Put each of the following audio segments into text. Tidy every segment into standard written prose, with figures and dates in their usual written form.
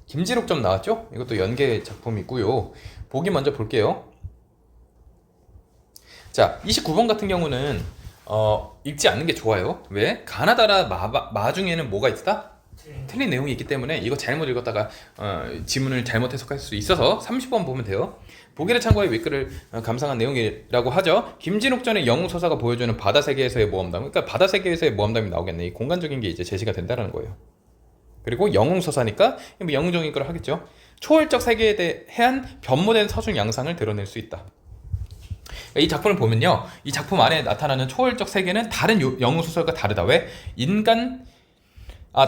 김지록점 나왔죠? 이것도 연계 작품이고요. 보기 먼저 볼게요. 자, 29번 같은 경우는 읽지 않는 게 좋아요. 왜? 가나다라 마 중에는 뭐가 있다? 틀린 내용이 있기 때문에 이거 잘못 읽었다가 지문을 잘못 해석할 수 있어서 30번 보면 돼요. 보기를 참고해 윗글을 감상한 내용이라고 하죠. 김진욱전의 영웅서사가 보여주는 바다세계에서의 모험담. 그러니까 바다세계에서의 모험담이 나오겠네. 이 공간적인 게 이제 제시가 된다는 거예요. 그리고 영웅서사니까 뭐 영웅적인 걸 하겠죠. 초월적 세계에 대한 변모된 서술 양상을 드러낼 수 있다. 이 작품을 보면요, 이 작품 안에 나타나는 초월적 세계는 다른 영웅소설과 다르다. 왜?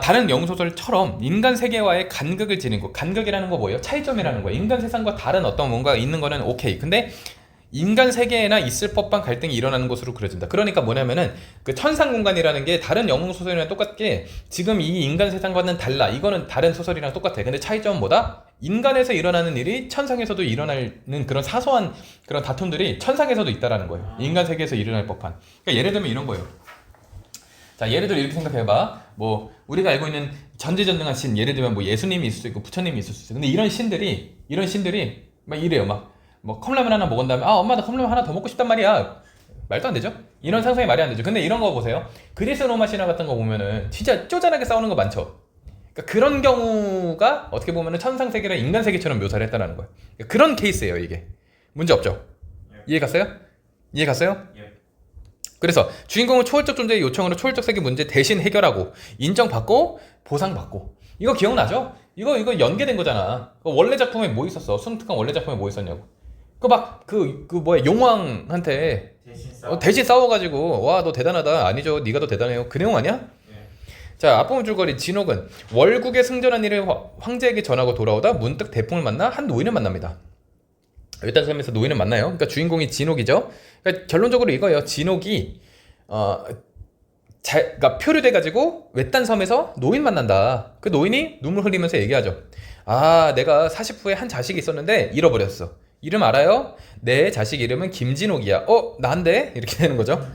다른 영웅소설처럼 인간 세계와의 간극을 지닌 거. 간극이라는 거 뭐예요? 차이점이라는 거예요. 인간 세상과 다른 어떤 뭔가 있는 거는 오케이. 근데 인간 세계에나 있을 법한 갈등이 일어나는 것으로 그려진다. 그러니까 뭐냐면은 그 천상 공간이라는 게 다른 영웅 소설이랑 똑같게 지금 이 인간 세상과는 달라. 이거는 다른 소설이랑 똑같아. 근데 차이점은 뭐다? 인간에서 일어나는 일이 천상에서도 일어나는 그런 사소한 그런 다툼들이 천상에서도 있다라는 거예요. 인간 세계에서 일어날 법한. 그러니까 예를 들면 이런 거예요. 자, 예를 들어 이렇게 생각해봐. 뭐 우리가 알고 있는 전지전능한 신, 예를 들면 뭐 예수님이 있을 수 있고 부처님이 있을 수 있어. 근데 이런 신들이 막 이래요. 막 뭐 컵라면 하나 먹은 다음에 엄마 나 컵라면 하나 더 먹고 싶단 말이야. 말도 안 되죠? 이런 상상이 말이 안 되죠. 근데 이런 거 보세요. 그리스 로마 신화 같은 거 보면은 진짜 쪼잔하게 싸우는 거 많죠. 그러니까 그런 경우가 어떻게 보면은 천상 세계를 인간 세계처럼 묘사를 했다는 거예요. 그러니까 그런 케이스예요, 이게. 문제 없죠? 이해 갔어요? 이해 갔어요? 그래서 주인공은 초월적 존재의 요청으로 초월적 세계 문제 대신 해결하고 인정받고 보상받고. 이거 기억나죠? 이거 연계된 거잖아. 원래 작품에 뭐 있었어? 순특강 원래 작품에 뭐 있었냐고. 용왕한테 대신 싸워가지고 와 너 대단하다. 아니죠, 네가 더 대단해요. 그 내용 아니야? 자, 앞부분 줄거리. 진옥은 월국에 승전한 일을 황제에게 전하고 돌아오다 문득 대풍을 만나 한 노인을 만납니다. 외딴 섬에서 노인을 만나요. 그러니까 주인공이 진옥이죠. 그러니까 결론적으로 이거예요. 진옥이 그러니까 표류돼가지고 외딴 섬에서 노인 만난다. 그 노인이 눈물 흘리면서 얘기하죠. 아, 내가 40후에 한 자식이 있었는데 잃어버렸어. 이름 알아요? 내 자식 이름은 김진옥이야. 난데? 이렇게 되는 거죠.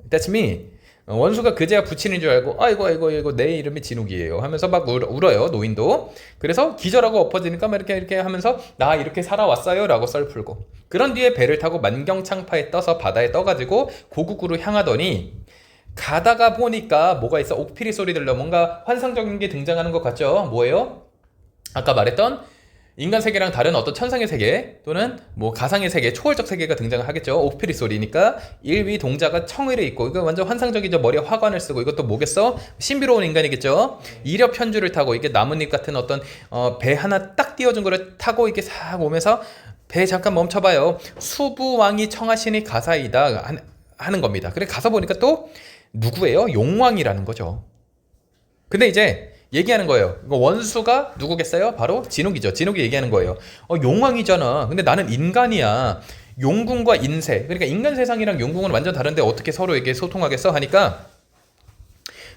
That's me. 원수가 그제야 부친인 줄 알고 아이고 내 이름이 진욱이에요 하면서 막 울어요, 노인도. 그래서 기절하고 엎어지니까 막 이렇게 하면서 나 이렇게 살아왔어요 라고 썰 풀고, 그런 뒤에 배를 타고 만경창파에 떠서 바다에 떠가지고 고국으로 향하더니 가다가 보니까 뭐가 있어? 옥피리 소리 들려. 뭔가 환상적인 게 등장하는 것 같죠? 뭐예요? 아까 말했던 인간 세계랑 다른 어떤 천상의 세계 또는 뭐 가상의 세계, 초월적 세계가 등장을 하겠죠. 옥피리 소리니까 일위 동자가 청의를 입고, 이거 완전 환상적이죠. 머리에 화관을 쓰고, 이것도 뭐겠어? 신비로운 인간이겠죠. 이력 편주를 타고, 이게 나뭇잎 같은 어떤 배 하나 딱 띄워준 거를 타고 이렇게 싹 오면서 배 잠깐 멈춰봐요. 수부왕이 청하시니 가사이다 하는 겁니다. 그래 가서 보니까 또 누구예요? 용왕이라는 거죠. 근데 이제 얘기하는 거예요. 이거 원수가 누구겠어요? 바로 진욱이죠. 진욱이 얘기하는 거예요. 용왕이잖아. 근데 나는 인간이야. 용궁과 인세. 그러니까 인간 세상이랑 용궁은 완전 다른데 어떻게 서로에게 소통하겠어? 하니까,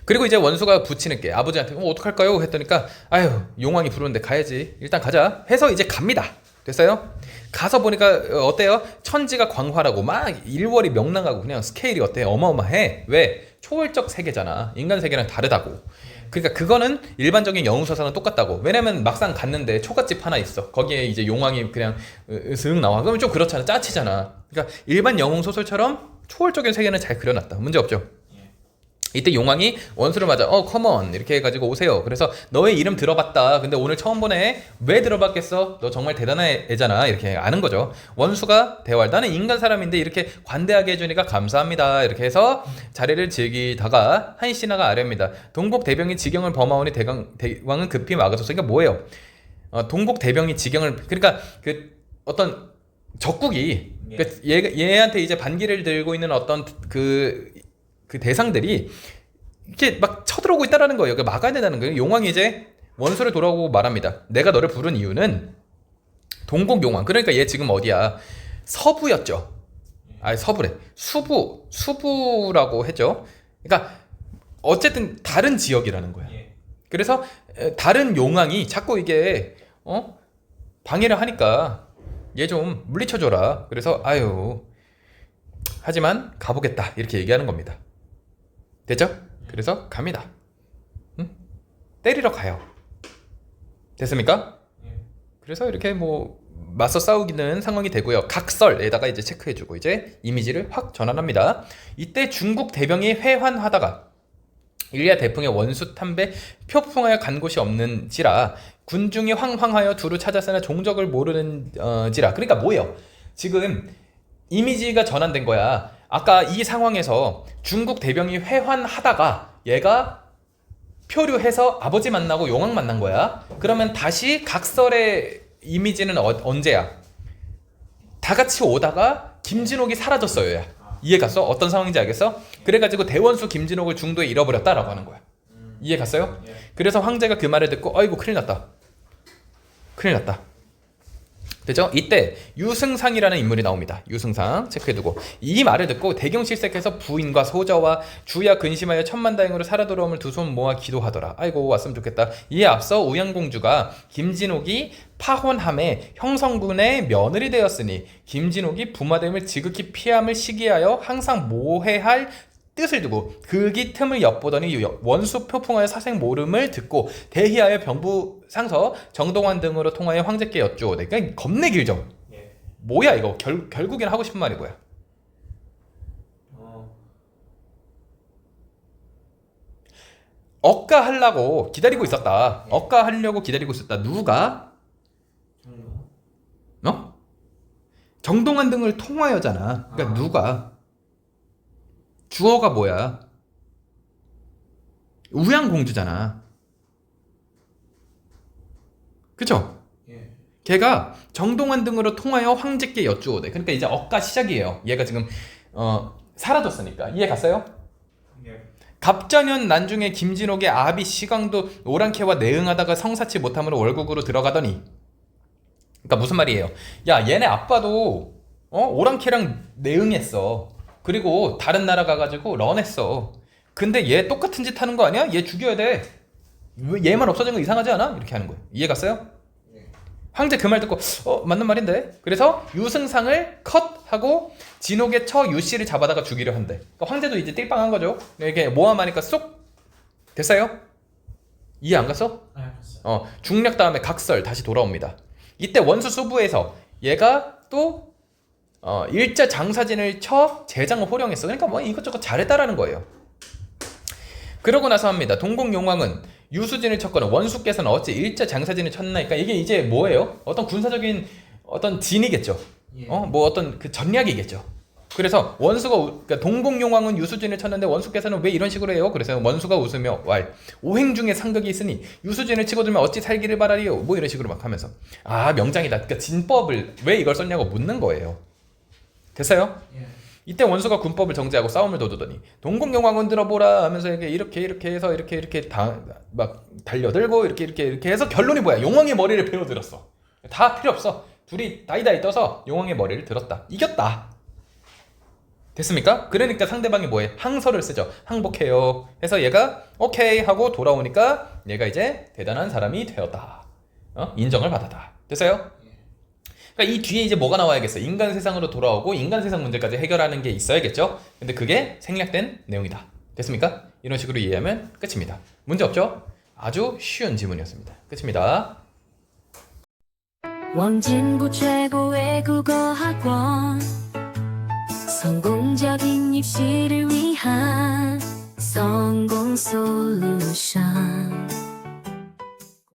그리고 이제 원수가 부치는 게 아버지한테 어떡할까요? 했더니까 아유, 용왕이 부르는데 가야지. 일단 가자. 해서 이제 갑니다. 됐어요? 가서 보니까 어때요? 천지가 광활하고 막 일월이 명랑하고 그냥 스케일이 어때? 어마어마해. 왜? 초월적 세계잖아. 인간 세계랑 다르다고. 그러니까 그거는 일반적인 영웅서사랑 똑같다고. 왜냐면 막상 갔는데 초가집 하나 있어. 거기에 이제 용왕이 그냥 슥 나와. 그러면 좀 그렇잖아. 짜치잖아. 그러니까 일반 영웅소설처럼 초월적인 세계는 잘 그려놨다. 문제 없죠? 이때 용왕이 원수를 맞아. 컴온 이렇게 해가지고 오세요. 그래서 너의 이름 들어봤다. 근데 오늘 처음 보네. 왜 들어봤겠어? 너 정말 대단한 애잖아. 이렇게 아는 거죠. 원수가 대화를, 나는 인간 사람인데 이렇게 관대하게 해주니까 감사합니다. 이렇게 해서 자리를 즐기다가 한 신하가 아뢰입니다. 동복 대병이 지경을 범하오니 대왕은 급히 막아줘서. 그러니까 뭐예요? 동복 대병이 지경을, 그러니까 그 어떤 적국이 그러니까 얘한테 이제 반기를 들고 있는 어떤 그 대상들이 이렇게 막 쳐들어오고 있다라는 거예요. 막아야 된다는 거예요. 용왕이 이제 원수를 돌아오고 말합니다. 내가 너를 부른 이유는 동곡용왕. 그러니까 얘 지금 어디야? 서부였죠. 아니 서부래. 수부라고 했죠. 그러니까 어쨌든 다른 지역이라는 거야. 그래서 다른 용왕이 자꾸 이게 방해를 하니까 얘 좀 물리쳐줘라. 그래서 아유 하지만 가보겠다 이렇게 얘기하는 겁니다. 됐죠? 그래서 갑니다. 때리러 가요. 됐습니까? 그래서 이렇게 뭐 맞서 싸우기는 상황이 되고요. 각설에다가 이제 체크해주고 이제 이미지를 확 전환합니다. 이때 중국 대병이 회환하다가 일리아 대풍의 원수 탐배 표풍하여 간 곳이 없는지라 군중이 황황하여 두루 찾았으나 종적을 모르는지라. 그러니까 뭐예요? 지금 이미지가 전환된 거야. 아까 이 상황에서 중국 대병이 회환하다가 얘가 표류해서 아버지 만나고 용왕 만난 거야. 그러면 다시 각설의 이미지는 언제야? 다 같이 오다가 김진옥이 사라졌어요. 야. 이해 갔어? 어떤 상황인지 알겠어? 그래가지고 대원수 김진옥을 중도에 잃어버렸다라고 하는 거야. 이해 갔어요? 그래서 황제가 그 말을 듣고 아이고 큰일 났다. 큰일 났다. 되죠? 이때 유승상이라는 인물이 나옵니다. 유승상 체크해두고 이 말을 듣고 대경실색해서 부인과 소저와 주야 근심하여 천만다행으로 살아 돌아옴을 두 손 모아 기도하더라. 아이고 왔으면 좋겠다. 이에 앞서 우양공주가 김진옥이 파혼함에 형성군의 며느리 되었으니 김진옥이 부마됨을 지극히 피함을 시기하여 항상 모해할 뜻을 두고 극이 틈을 엿보더니 원수 표풍하여 사생 모름을 듣고 대희하여 병부 상서 정동환 등으로 통하여 황제께 여쭈오되. 그러니까 겁내 길죠. 예. 뭐야 이거 결국엔 하고 싶은 말이 뭐야? 억가하려고 기다리고 있었다. 억가하려고 기다리고 있었다. 누가? 어? 정동환 등을 통하여잖아. 그러니까 누가? 주어가 뭐야? 우양공주잖아. 그쵸? 예. 걔가 정동환 등으로 통하여 황제께 여쭈오되. 그러니까 이제 억가 시작이에요. 얘가 지금 사라졌으니까. 이해 갔어요? 예. 갑자년 난중에 김진옥의 아비 시강도 오랑캐와 내응하다가 성사치 못함으로 월국으로 들어가더니. 그러니까 무슨 말이에요? 야 얘네 아빠도 오랑캐랑 내응했어. 그리고 다른 나라 가가지고 런했어. 근데 얘 똑같은 짓 하는 거 아니야? 얘 죽여야 돼. 왜 얘만 없어진 거 이상하지 않아? 이렇게 하는 거예요. 이해 갔어요? 네. 황제 그 말 듣고 맞는 말인데. 그래서 유승상을 컷하고 진옥의 처 유씨를 잡아다가 죽이려 한대. 그러니까 황제도 이제 띨빵한 거죠. 이렇게 모함하니까 쏙 됐어요? 이해 안 갔어? 알았어요. 중략 다음에 각설 다시 돌아옵니다. 이때 원수 수부에서 얘가 또 일자 장사진을 쳐 재장을 호령했어. 그러니까 뭐 이것저것 잘했다라는 거예요. 그러고 나서 합니다. 동공용왕은 유수진을 쳤거나 원수께서는 어찌 일자 장사진을 쳤나니까 이게 이제 뭐예요? 어떤 군사적인 어떤 진이겠죠. 예. 뭐 어떤 그 전략이겠죠. 그래서 원수가 그러니까 동공용왕은 유수진을 쳤는데 원수께서는 왜 이런 식으로 해요? 그래서 원수가 웃으며 왈 오행 중에 상극이 있으니 유수진을 치고들면 어찌 살기를 바라리요? 뭐 이런 식으로 막 하면서 명장이다. 그러니까 진법을 왜 이걸 썼냐고 묻는 거예요. 됐어요? 예. 이때 원수가 군법을 정지하고 싸움을 돋우더니 동공용왕은 들어보라 하면서 이렇게 해서 이렇게 막 달려들고 이렇게 해서 결론이 뭐야? 용왕의 머리를 베어들었어. 다 필요 없어. 둘이 다이다이 떠서 용왕의 머리를 들었다. 이겼다. 됐습니까? 그러니까 상대방이 뭐해? 항서를 쓰죠. 항복해요. 해서 얘가 오케이 하고 돌아오니까 얘가 이제 대단한 사람이 되었다. 인정을 받았다. 됐어요? 그러니까 이 뒤에 이제 뭐가 나와야겠어? 인간 세상으로 돌아오고 인간 세상 문제까지 해결하는 게 있어야겠죠? 근데 그게 생략된 내용이다. 됐습니까? 이런 식으로 이해하면 끝입니다. 문제 없죠? 아주 쉬운 지문이었습니다. 끝입니다. 원진구 최고의 국어학원 성공적인 입시를 위한 성공 솔루션